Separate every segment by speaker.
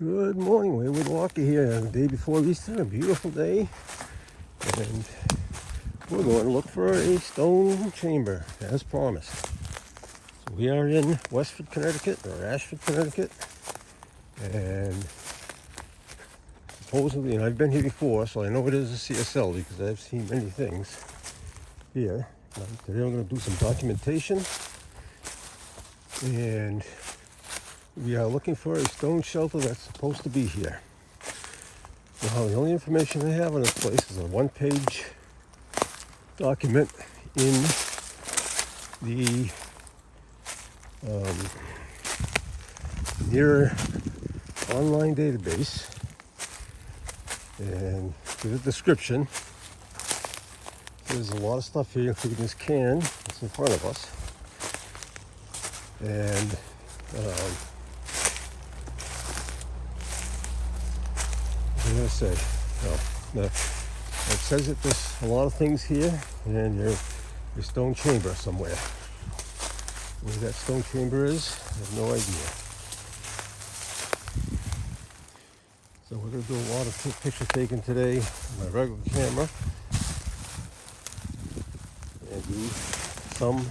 Speaker 1: Good morning, Wayward Walker here. The day before Easter, a beautiful day. And we're going to look for a stone chamber, as promised. So we are in Westford, Connecticut, or Ashford, Connecticut. And supposedly, and I've been here before, so I know it is a CSL because I've seen many things here. Today I'm going to do some documentation. And we are looking for a stone shelter that's supposed to be here. Now, the only information I have on this place is a one-page document in the nearer online database, and there's a description. There's a lot of stuff here, including this can that's in front of us, and what am I going to say? No, it says that there's a lot of things here, and there's a stone chamber somewhere. Where that stone chamber is, I have no idea. So we're going to do a lot of picture taking today on my regular camera, and do some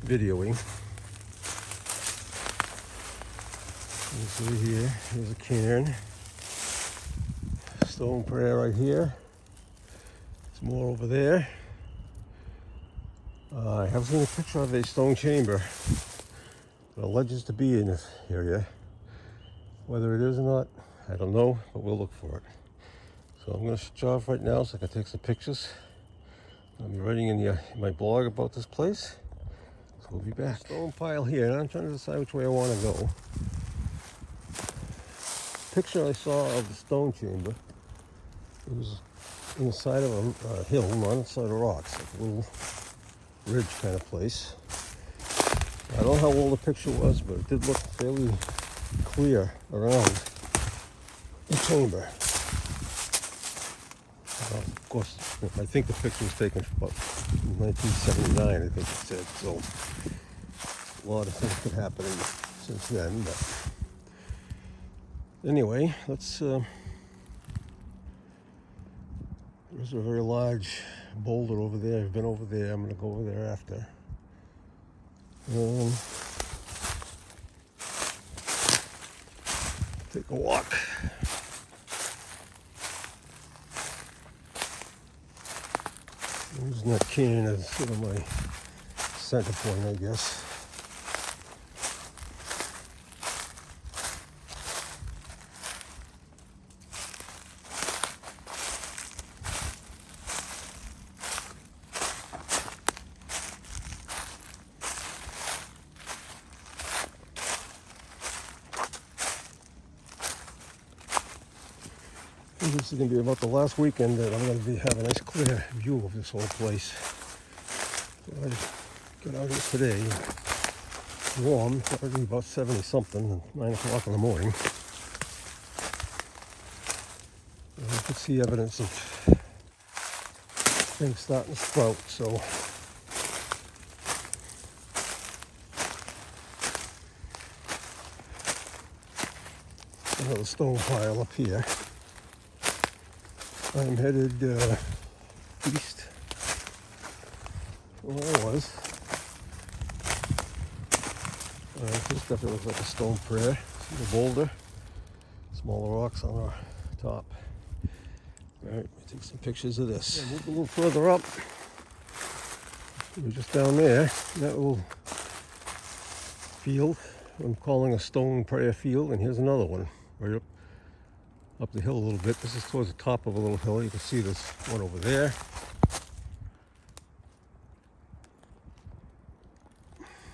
Speaker 1: videoing. You see here, here's a cairn. Stone prayer right here. There's more over there. I have seen a picture of a stone chamber that alleges to be in this area. Whether it is or not, I don't know, but we'll look for it. So I'm going to switch off right now so I can take some pictures. I'll be writing in my blog about this place. So we'll be back. Stone pile here, and I'm trying to decide which way I want to go. Picture I saw of the stone chamber, it was in the side of a hill, not inside of rocks, like a little ridge kind of place. I don't know how old the picture was, but it did look fairly clear around the chamber. Of course, I think the picture was taken about 1979, I think it said, so a lot of things could happen since then, but anyway, let's, there's a very large boulder over there. I've been over there. I'm going to go over there after. Take a walk. Using that can as sort of my center point, I guess. This is going to be about the last weekend that I'm going to have a nice clear view of this whole place. So I just got out here today, warm, it's already about 70 something, 9 o'clock in the morning. And you can see evidence of things starting to sprout, so another stone pile up here. I'm headed east from where I was. This definitely looks like a stone prayer. See the boulder? Smaller rocks on our top. Alright, take some pictures of this. Yeah, move a little further up. We're just down there. That little field I'm calling a stone prayer field, and here's another one right up the hill a little bit. This is towards the top of a little hill. You can see this one over there.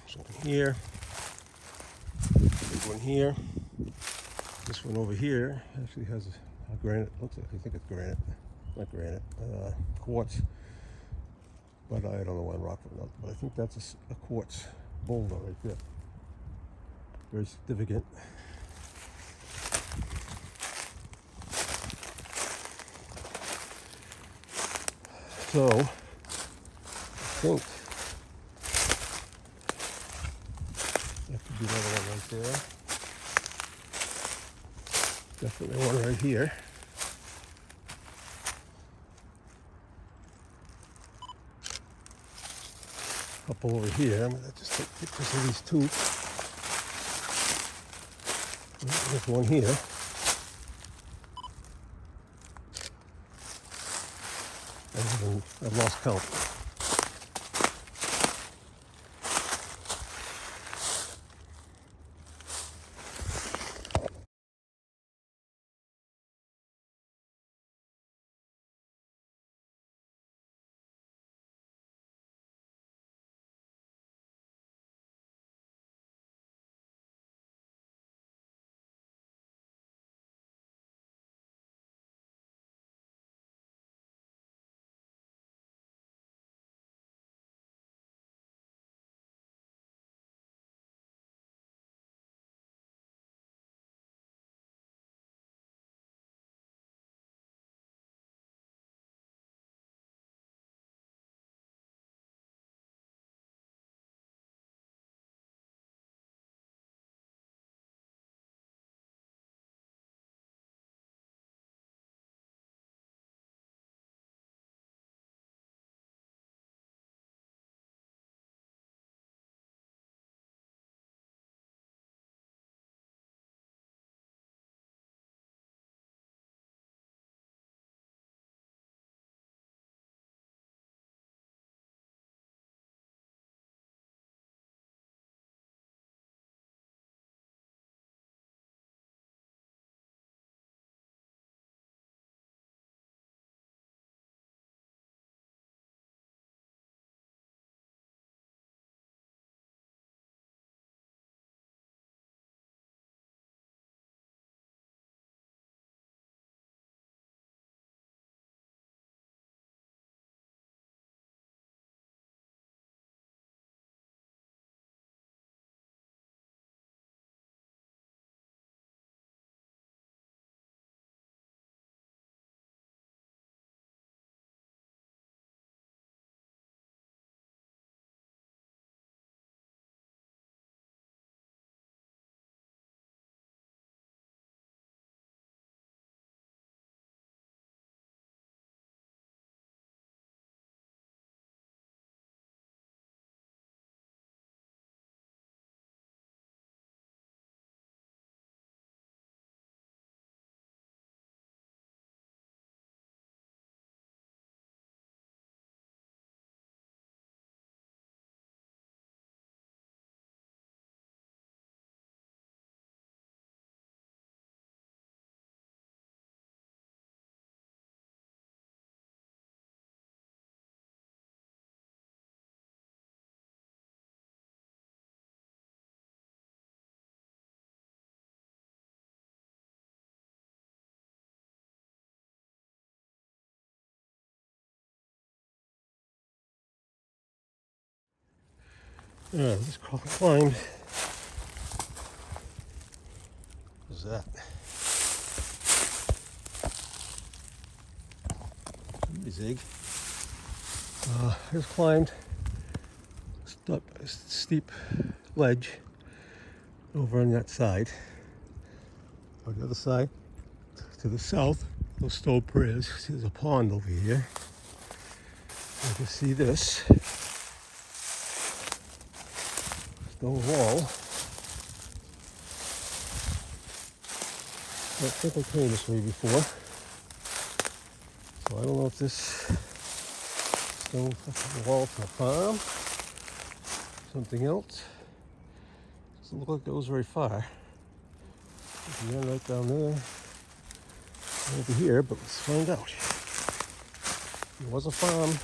Speaker 1: Something here. Big one here. This one over here actually has a granite. Looks like, I think it's granite. Not granite. Quartz. But I don't know why I'm rocking it up. But I think that's a quartz boulder right there. Very significant. So, I think that could Could be another one right there. Definitely one right here. Couple over here. I'm gonna just take pictures of these two. There's one here. I've lost count. Yeah, just climbed. What's that? Zig. I just climbed a steep ledge over on that side. On the other side, to the south, those stone prayers. There's a pond over here. You can see this stone wall. I think I came this way before. So I don't know if this stone wall from a farm, something else. Doesn't look like it goes very far. Again, right down there, over here, but let's find out. It was a farm.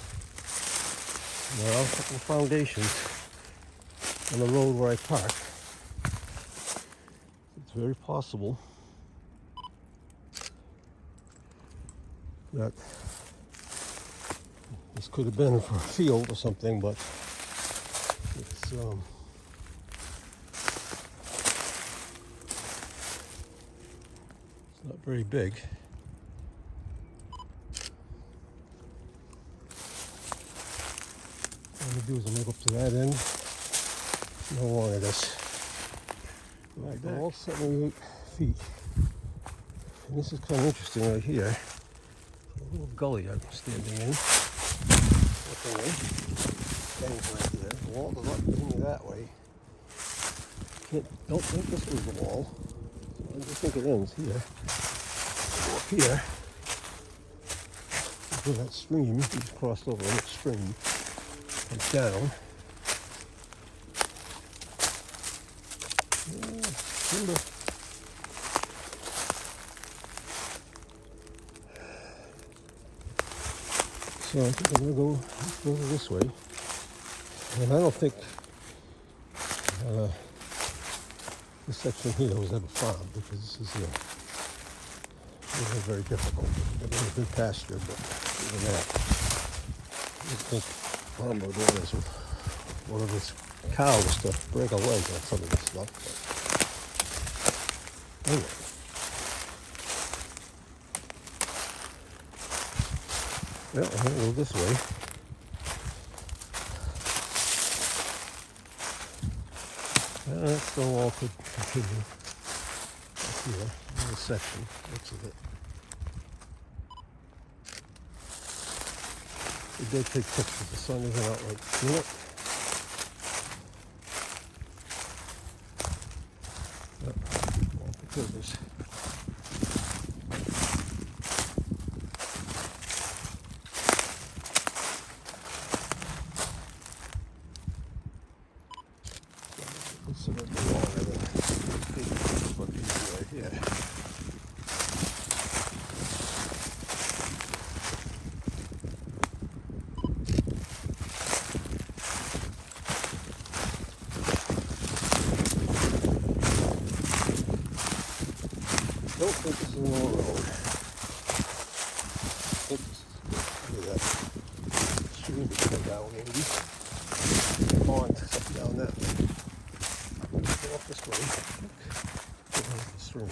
Speaker 1: There are a couple of foundations on the road where I park. It's very possible that this could have been for a field or something, but it's not very big. What I'm going to do is I'm going to go up to that end. See how long it is. Right, they're all 78 feet. And this is kind of interesting right here. A little gully I'm standing in. Looking in. Things right there. The wall does not continue that way. Don't think this was the wall. I just think it ends here. Go up here. Where that stream, we just crossed over that stream. Comes down. Timber. So I think I'm going to go this way. And I don't think this section here was ever farmed because this is very difficult. It was a good pasture, but even that, I think farmer doing this with one of his cows to break a leg on some of this stuff. But anyway. Well, I'm going to go this way. That stone wall could continue up here in this section. Looks of it. We did take pictures. The sun isn't out right. You know what? All pictures. Considerably longer than what these are right here. Don't think this is a long road. I think this is that stream is coming down maybe. Pond down that way. Off this way. The stream.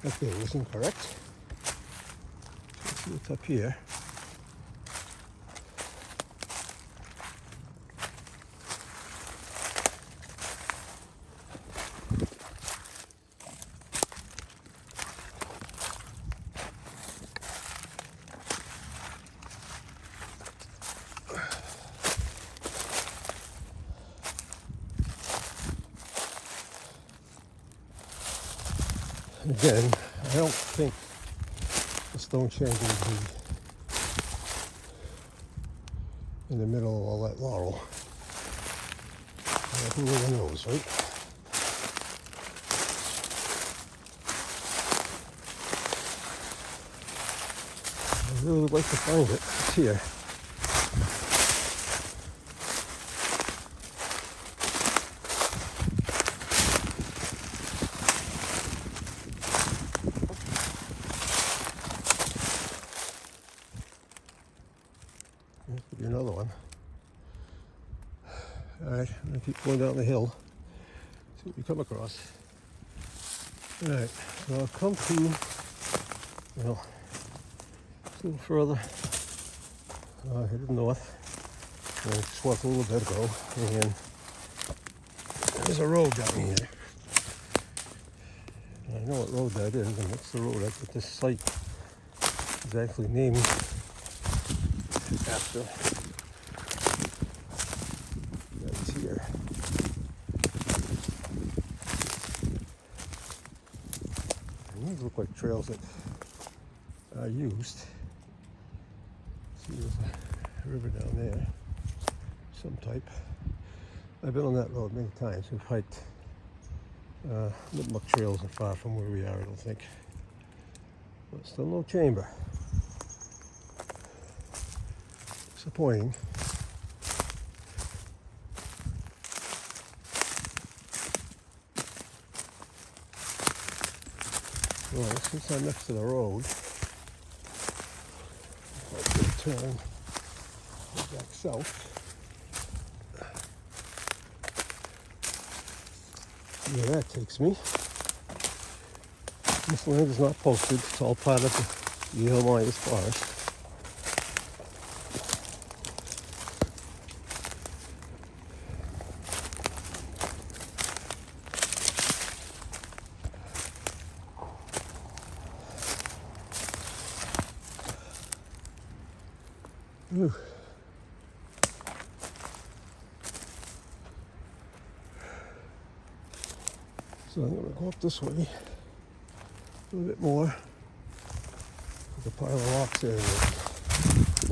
Speaker 1: That there is incorrect. Let's see what's up here. Again, I don't think the stone chamber would be in the middle of all that laurel. Who really knows, right? I really would like to find it. It's here. There could be another one. Alright, I'm going to keep going down the hill. See what we come across. Alright, so I'll come to, well, just a little further headed north. And I just walked a little bit ago, and there's a road down here. And I know what road that is, and that's the road that this site is actually named after. That's here. And these look like trails that are used. See, there's a river down there, some type. I've been on that road many times. We've hiked Nipmuc trails are far from where we are, I don't think. But still no chamber. Disappointing. Well, since I'm next to the road, I'll turn back south. Where that takes me. This land is not posted. It's all part of the Yale Myers Forest. Whew. So I'm going to go up this way a little bit more. There's a pile of rocks there.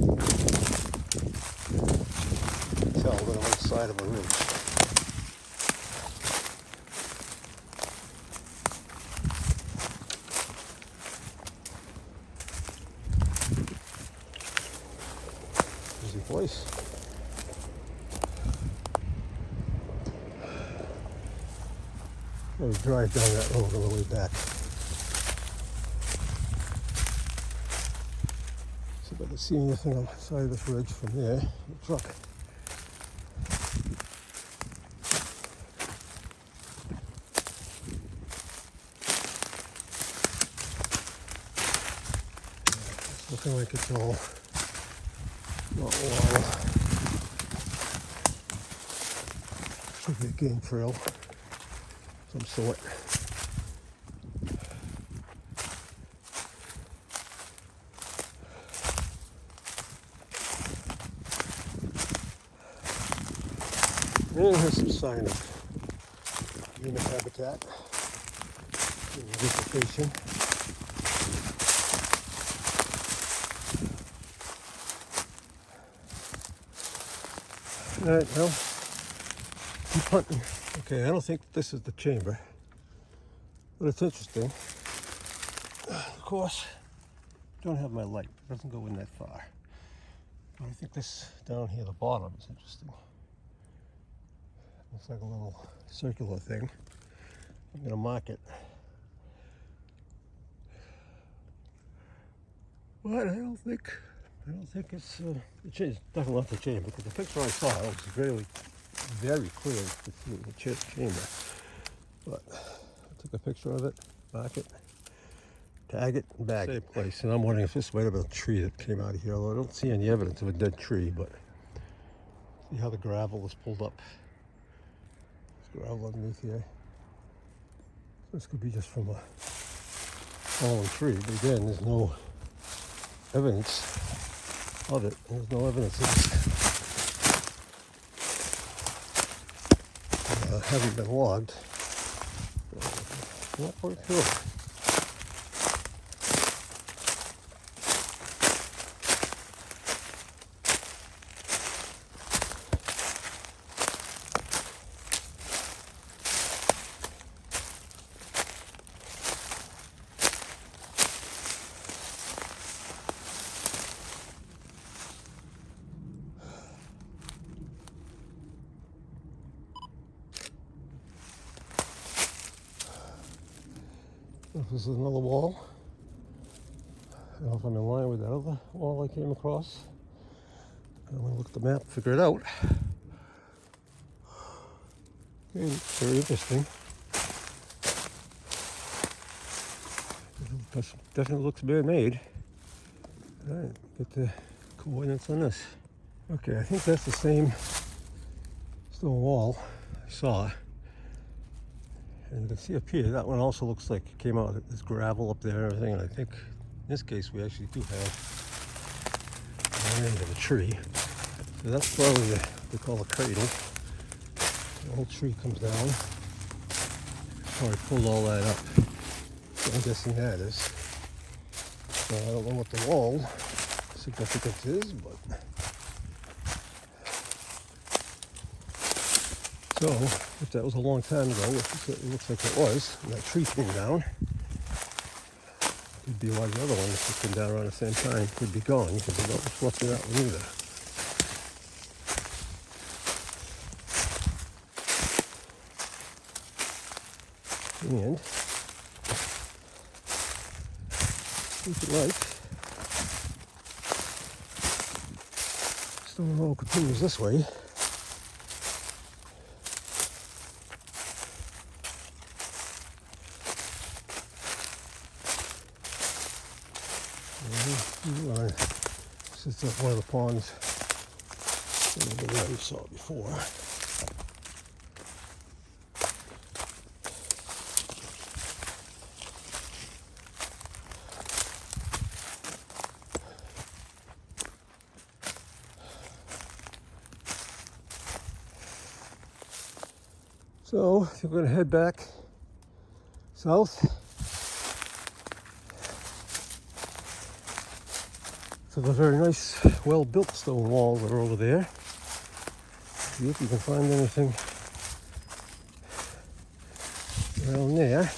Speaker 1: You can tell that I'm on the side of a ridge. Easy place. I'm going to drive down that road on the way back. See if I can see anything on the side of this ridge from there. The truck. It's looking like it's all not wall. Should be a game trail of some sort. And here's some sign of human habitat, vegetation. All right, well, keep hunting. Okay, I don't think this is the chamber, but it's interesting. Of course, don't have my light. It doesn't go in that far. But I think this down here, the bottom, is interesting. Looks like a little circular thing. I'm going to mark it. But I don't think it's definitely not the chamber, because the picture I saw it was very clear to see the chamber. But I took a picture of it, mark it, tag it, and bag it. Same place. And I'm wondering if this might have been a tree that came out of here, although I don't see any evidence of a dead tree. But see how the gravel is pulled up. There's gravel underneath here. This could be just from a fallen tree, but again, there's no evidence of it. There's no evidence of it having been logged. Not quite sure. This is another wall. I don't know if I'm in line with that other wall I came across. I'm going to look at the map, figure it out. Okay, very interesting. Definitely looks man-made. All right, get the coordinates on this. Okay, I think that's the same stone wall I saw. And you can see up here, that one also looks like it came out, there's gravel up there and everything, and I think in this case we actually do have the end of a tree. So that's probably what they call a cradle. The whole tree comes down. Probably pulled all that up. So I'm guessing that is. So I don't know what the wall significance is, but so, if that was a long time ago, which it looks like it was, and that tree came down, could be why the other one that came down around the same time could be gone, because they don't reflect that one either. And if you like, stone wall continues this way. This is one of the ponds that we saw before. So we're going to head back south to the very nice, well-built stone walls that are over there. See if you can find anything around there.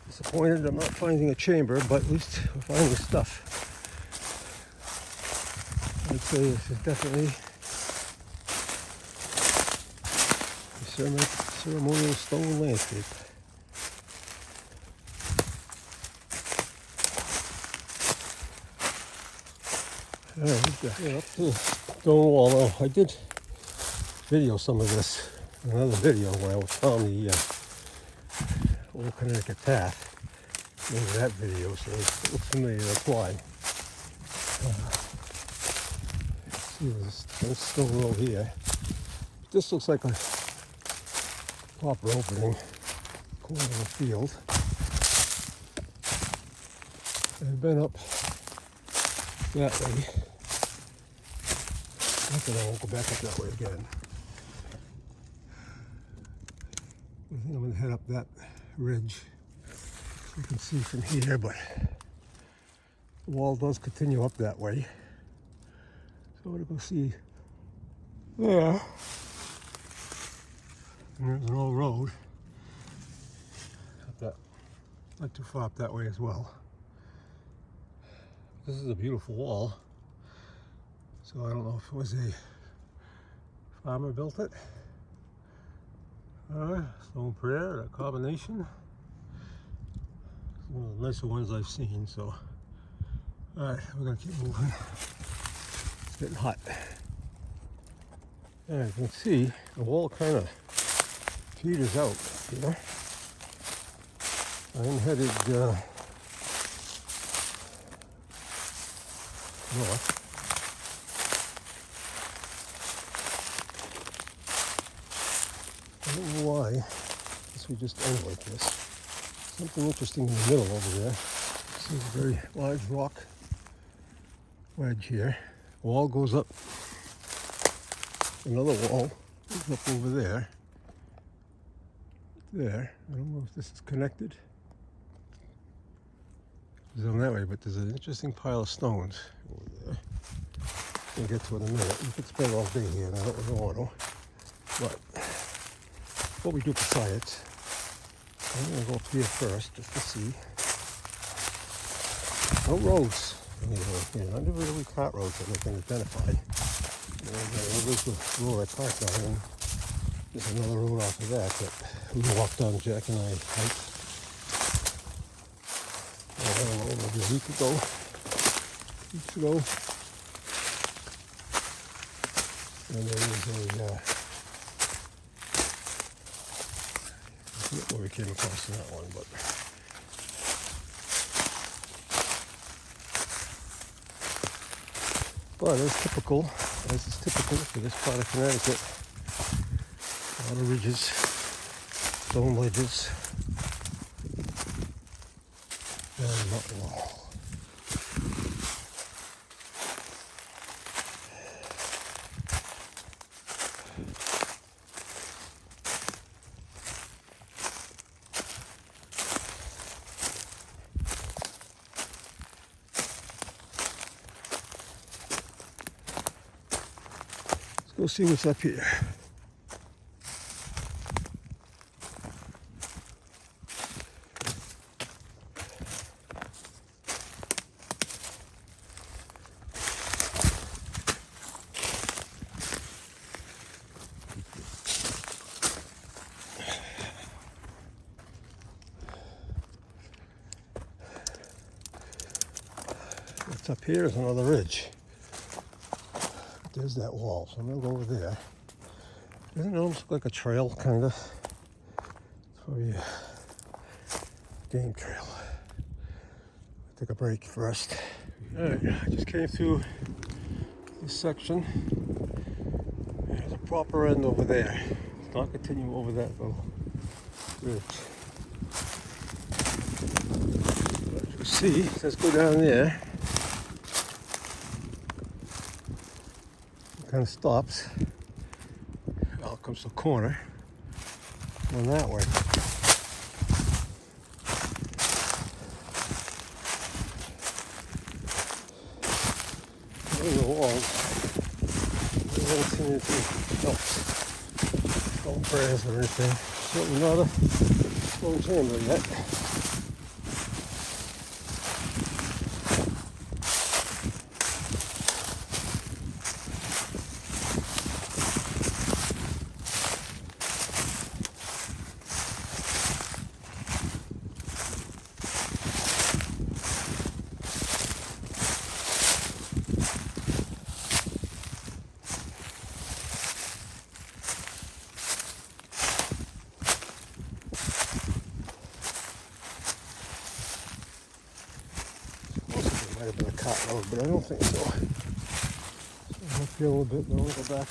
Speaker 1: Disappointed I'm not finding a chamber, but at least we're finding stuff. I'd say this is definitely a ceremonial stone landscape. Alright, up to the stone wall. Now, I did video some of this in another video when I found the old Connecticut path. Maybe that video, so it looks familiar, that's why. See, there's a stone road here. This looks like a proper opening, corner of the field. I've been up that way. Not that I won't go back up that way again. I think I'm going to head up that ridge. You can see from here, but the wall does continue up that way. So we're going to go see there. And there's an old road up that, not too far up that way as well. This is a beautiful wall. So I don't know if it was a farmer built it. Stone prayer, a combination. It's one of the nicer ones I've seen, so. Alright, we're gonna keep moving. It's getting hot. And you can see the wall kind of peters out here. I'm headed north. I don't know why this would just end like this. Something interesting in the middle over there. See a very large rock wedge here. Wall goes up. Another wall goes up over there. There. I don't know if this is connected. It's on that way, but there's an interesting pile of stones over there. We'll get to it in a minute. We could spend all day here, and I don't really want to. But what we do for science, I'm going to go up here first just to see. No roads anywhere here. Not really cart roads that we can identify. There's the road I parked on, and there's another road off of that we walked on, Jack and I hiked. I don't know, maybe a week ago. And there is a I forget where we came across that one, but as is typical for this part of Connecticut, a lot of ridges, stone ledges, and not wall. Go see what's up here. What's up here is another ridge. There's that wall, so I'm going to go over there. Doesn't it almost look like a trail, kind of? Probably a game trail. Take a break first. Alright, I just came through this section. There's a proper end over there. Let's not continue over that little ridge. But you see, let's go down there. Kind of stops. comes to the corner. Going that way. The walls. I haven't seen anything else. Stone prayers or anything. Certainly not a stone chamber yet. Might have been a cot road, but I don't think so. So up here a little bit, then we'll go back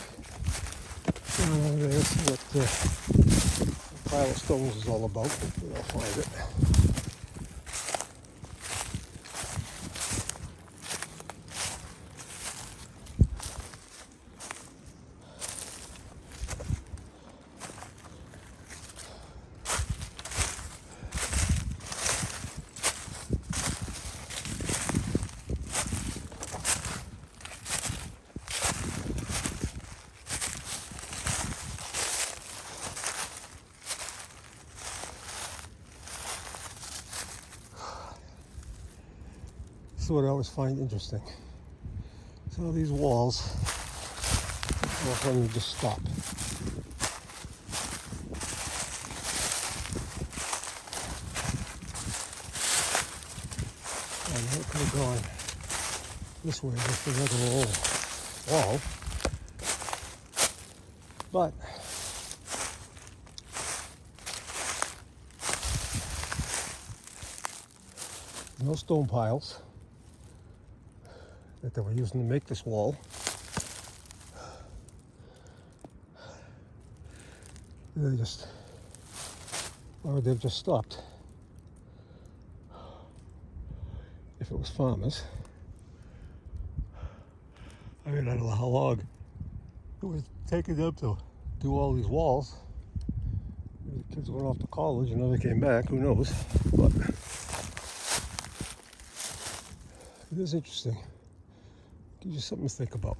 Speaker 1: there, see what the pile of stones is all about. Maybe I'll find it. This is what I always find interesting. So these walls, all of a sudden just stop. And it could have gone this way with the other wall. But no stone piles that they were using to make this wall. They've just stopped. If it was farmers, I mean, I don't know how long it was taking them to do all these walls. The kids went off to college and never came back, who knows, but it is interesting. Gives you something to think about.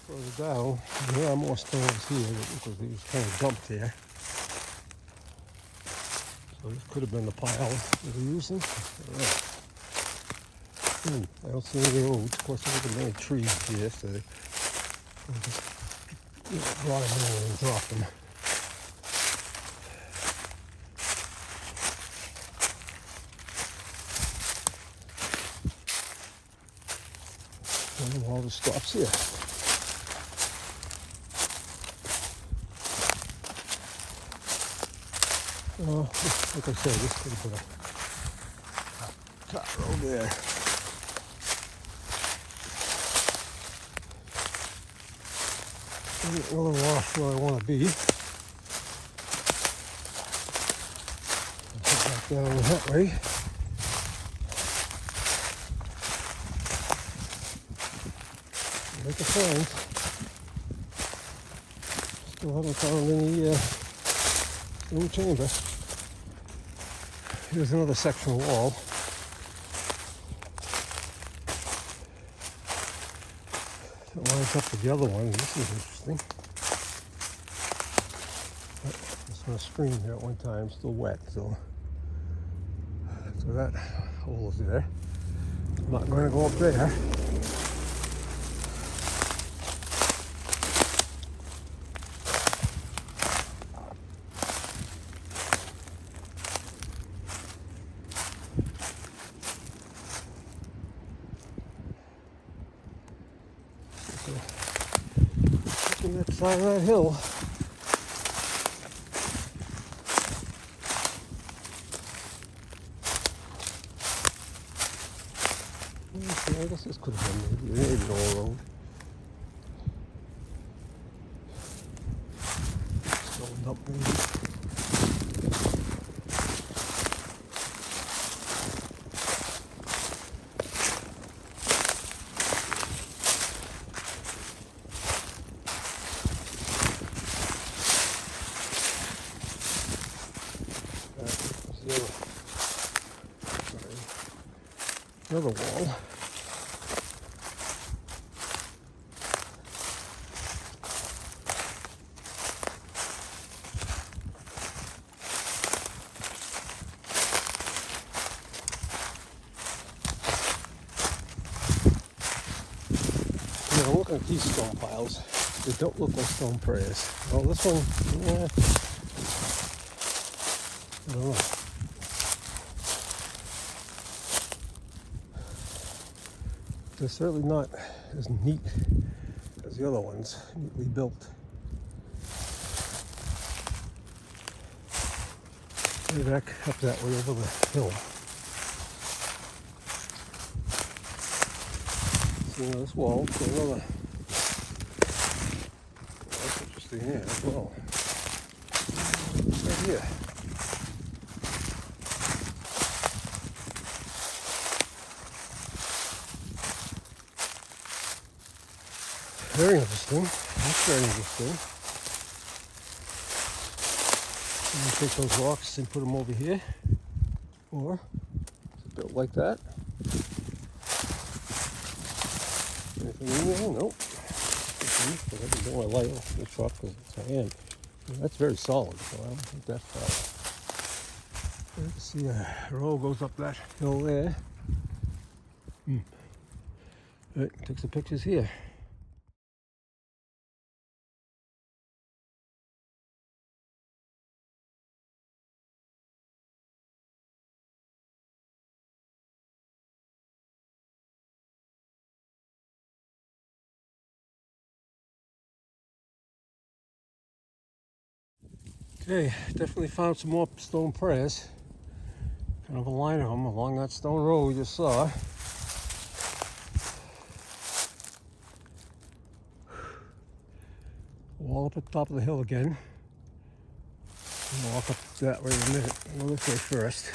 Speaker 1: Further down, there are more stones here because they was kind of dumped here. So this could have been the pile they were using. I don't see any roads. Of course, there wasn't many trees here, so they just brought them in and dropped them. And the wall just stops here. Like I said, this could have been a cut road there. I'm getting a little off where I want to be. I'll head back down that way. Make a find. Still haven't found any stone chamber. Here's another sectional wall. That lines up with the other one. This is interesting. But this one screen here at one time, still wet, so that hole is there. I'm not going to go up there. Looking at the side of that hill. Okay, I guess this could have been maybe an old road. Still dump maybe. another wall. Now look at these stone piles. They don't look like stone prayers. Well, this one, yeah, I don't know. They're certainly not as neat as the other ones, neatly built. Way back up that way over the hill. See this wall, so another. That's interesting here as well. Right here. Very interesting. That's very interesting. You can take those rocks and put them over here. Or it's built like that. Anything in there? Nope. I can do my light off the truck because it's my hand. That's very solid, so I don't think that's solid. Let's see, a road goes up that hill there. Right, take some pictures here. Okay, definitely found some more stone prayers. Kind of a line of them along that stone road we just saw. Wall up at the top of the hill again. I'll walk up that way in a minute. I'll go this way first.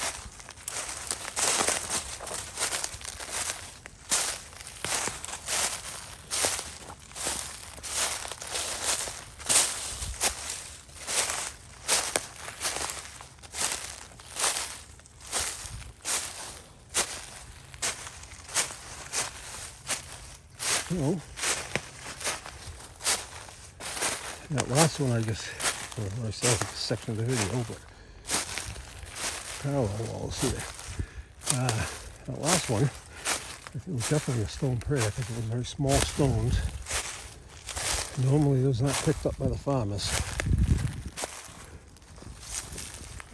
Speaker 1: So, that last one I guess, when I started this section of the video, but parallel walls here. That last one, I think it was definitely a stone prayer. I think it was very small stones. Normally those are not picked up by the farmers.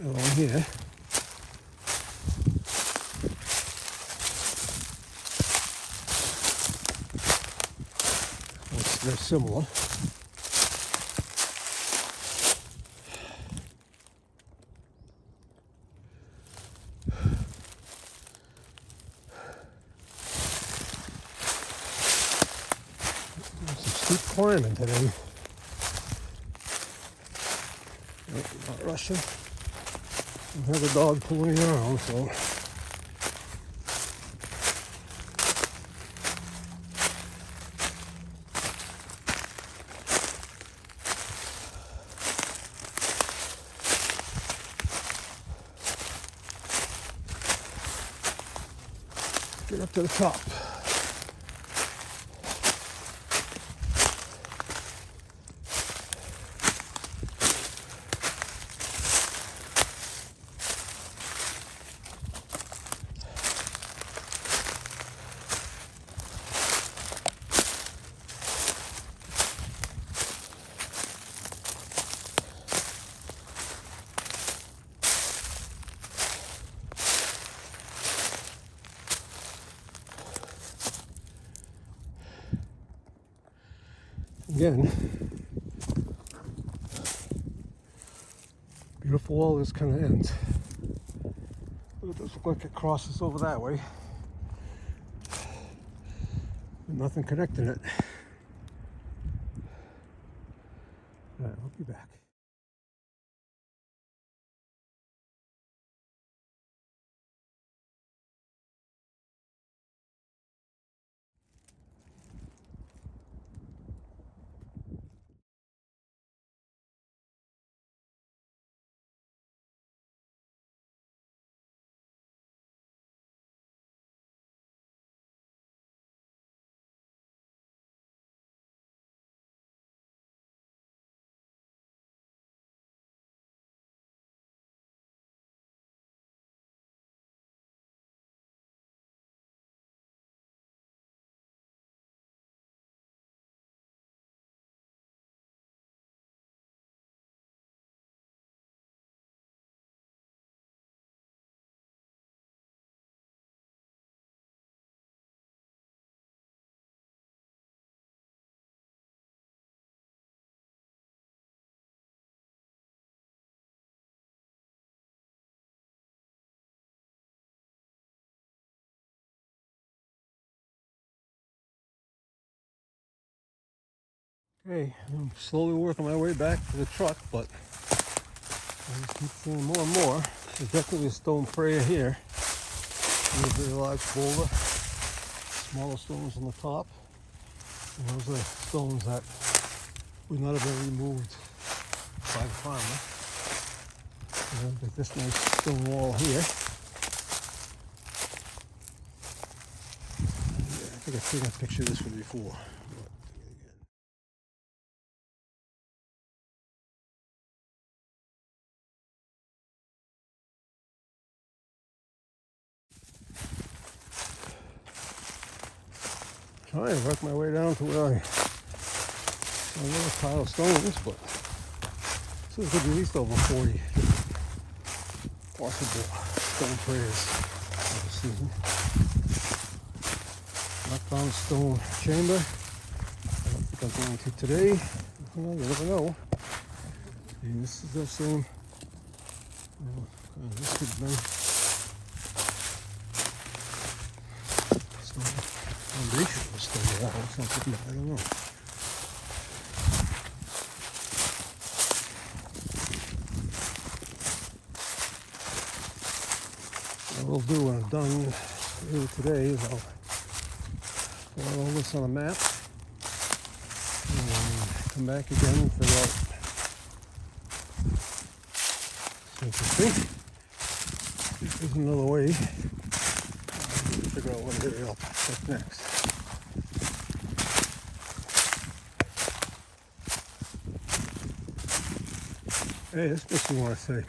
Speaker 1: Along here, they're similar. Keep climbing today. Nope, not rushing. I have a dog pulling me around, so. Get up to the top. Again, beautiful wall. This kind of ends. It does look like it crosses over that way. But nothing connecting it. All right, I'll be back. Okay, I'm slowly working my way back to the truck, but I just keep seeing more and more. There's definitely a stone prayer here. A very large boulder, smaller stones on the top. And those are stones that would not have been removed by the farmer. And then this nice stone wall here. I think I've taken a picture of this one before. Trying to work my way down to where I saw another pile of stones, but this is going to be at least over 40 possible stone prayers of the season. Not found a stone chamber. I don't think I'm going to today. Well, you never know. And this is the same. This could have been stone foundation of a stone wall or something. I don't know. What I'll do when I'm done here today is I'll put all this on a map and come back again and figure out. Interesting. If there's another way, I'll need to figure out what area I'll check next. Hey, this makes me want to say,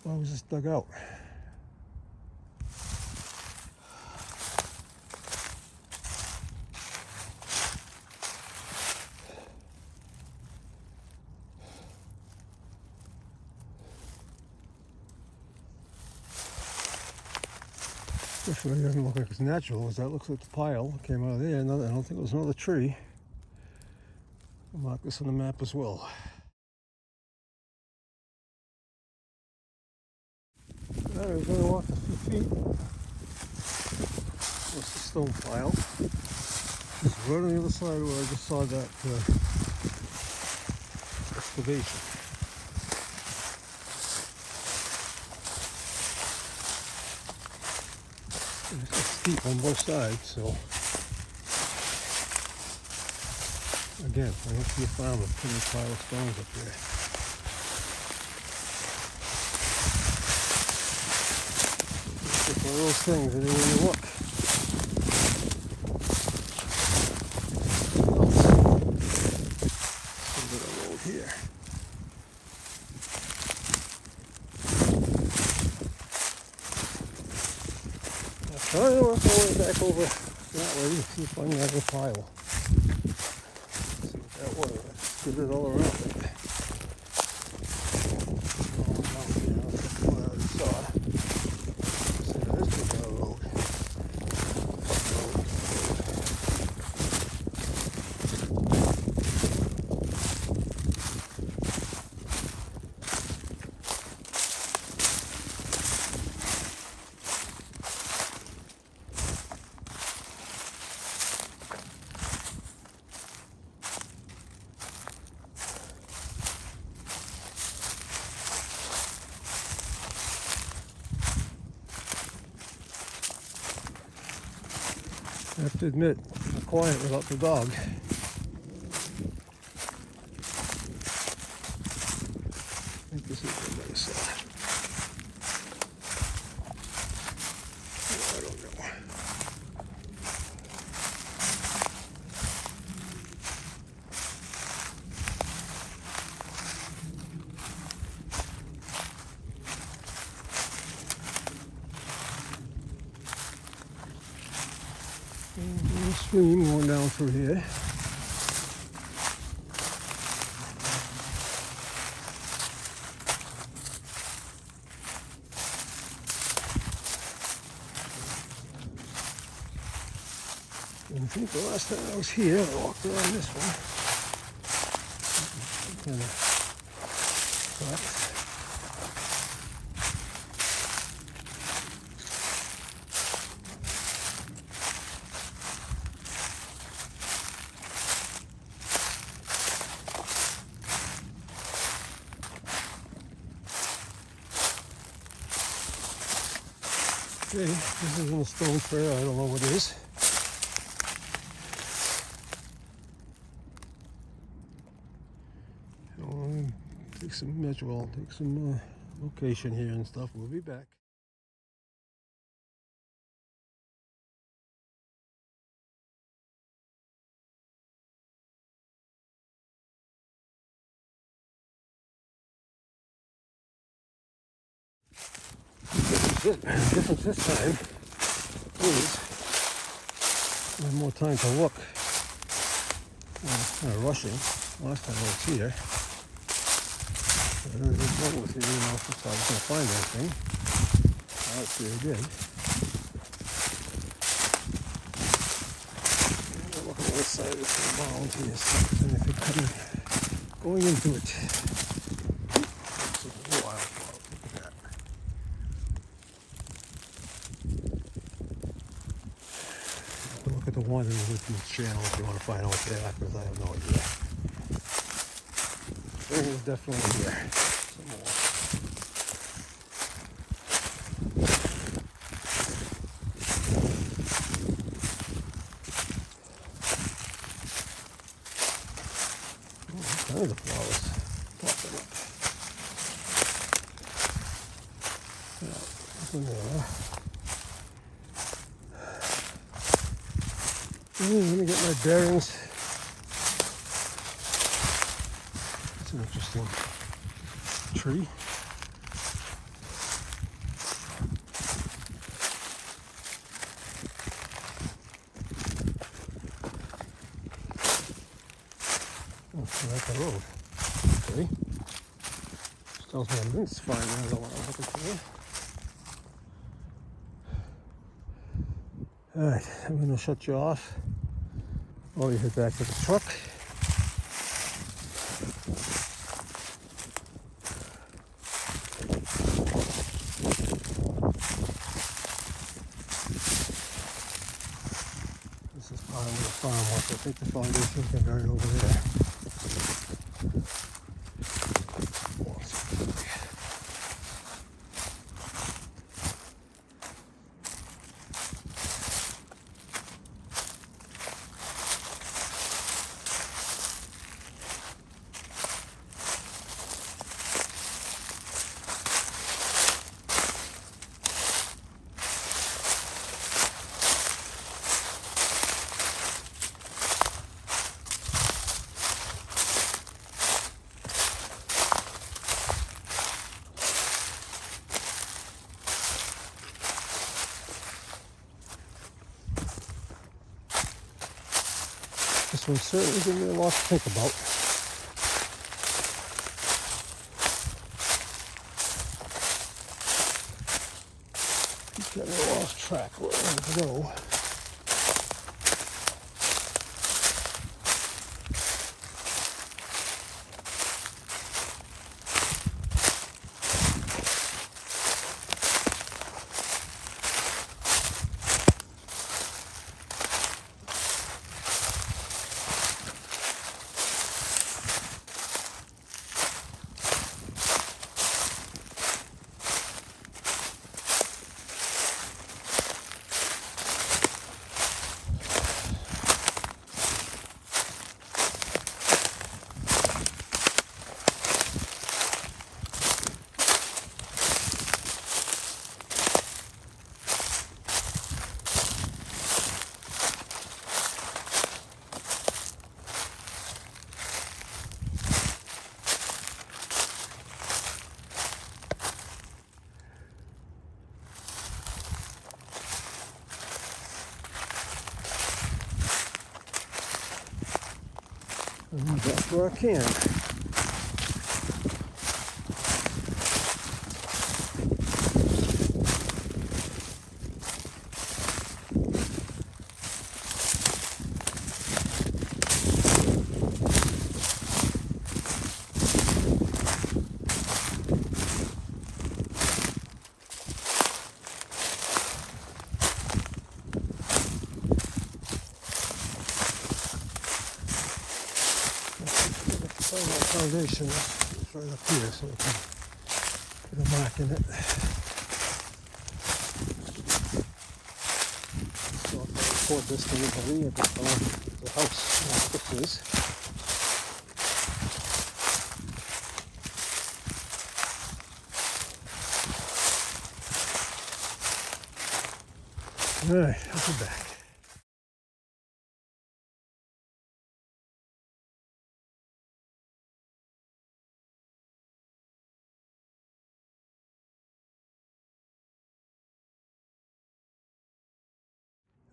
Speaker 1: why was this dug out? This really doesn't look like it's natural, as that looks like the pile came out of there. I don't think it was another tree. I'll mark this on the map as well. Alright, we're going to walk a few feet. That's the stone pile. It's right on the other side where I just saw that excavation. It's steep on both sides, so again, I don't see a farmer putting a pile of stones up there. It's one of those things that when you look, a bit of road here. I'm trying to work my way back over that way to see if I can have a pile. See what that was. I did it all around it. I have to admit, I'm quiet without the dog. I think this is the other side. I don't know. There's a stream going down through here. I think the last time I was here, I walked around this one. Kind of tracks. Okay, this isn't a stone trail. I don't know what it is. Take some measure, well, take some location here and stuff. We'll be back. The difference this time is I have more time to look. Not rushing. Last time I was here, I really didn't know with you, if I was going to find anything. Obviously I did. Look on this side of this mound here, see if there's anything going into it. It's a wildflower. Look at that. Look at the one in the YouTube channel if you want to find out what they are, because I have no idea. There is definitely here. Some more. All kinds of flowers popping up. Yeah, nothing there. Let me get my bearings. That's an interesting tree. Oh, that's the road. Okay. This tells me I didn't find what I was looking for. Alright, I'm going to shut you off. Or you head back to the truck. This is part of the farmhouse. I think the foundation's been buried over there. This one certainly gave me a lot to think about. Keep getting lost track where I want to go. And that's where I can. Foundation is right up here, so we can put a mark in it. Best thing to believe that the house fixes. All right, I'll be back.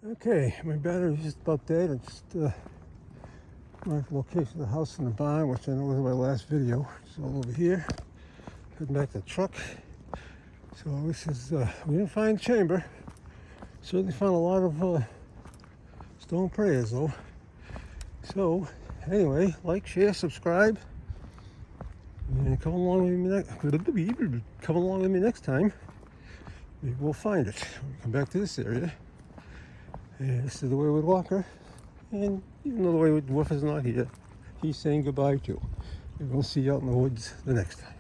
Speaker 1: Okay, my battery's just about dead. I just marked the location of the house and the barn, which I know was my last video. It's all over here. Heading back to the truck. So this is, we didn't find the chamber. Certainly found a lot of stone prayers though. So anyway, like, share, subscribe, and come along with me next time. Maybe we'll find it. We'll come back to this area. And this is the Wayward Walker. And even though the Wayward Dwarf is not here, he's saying goodbye too. And we'll see you out in the woods the next time.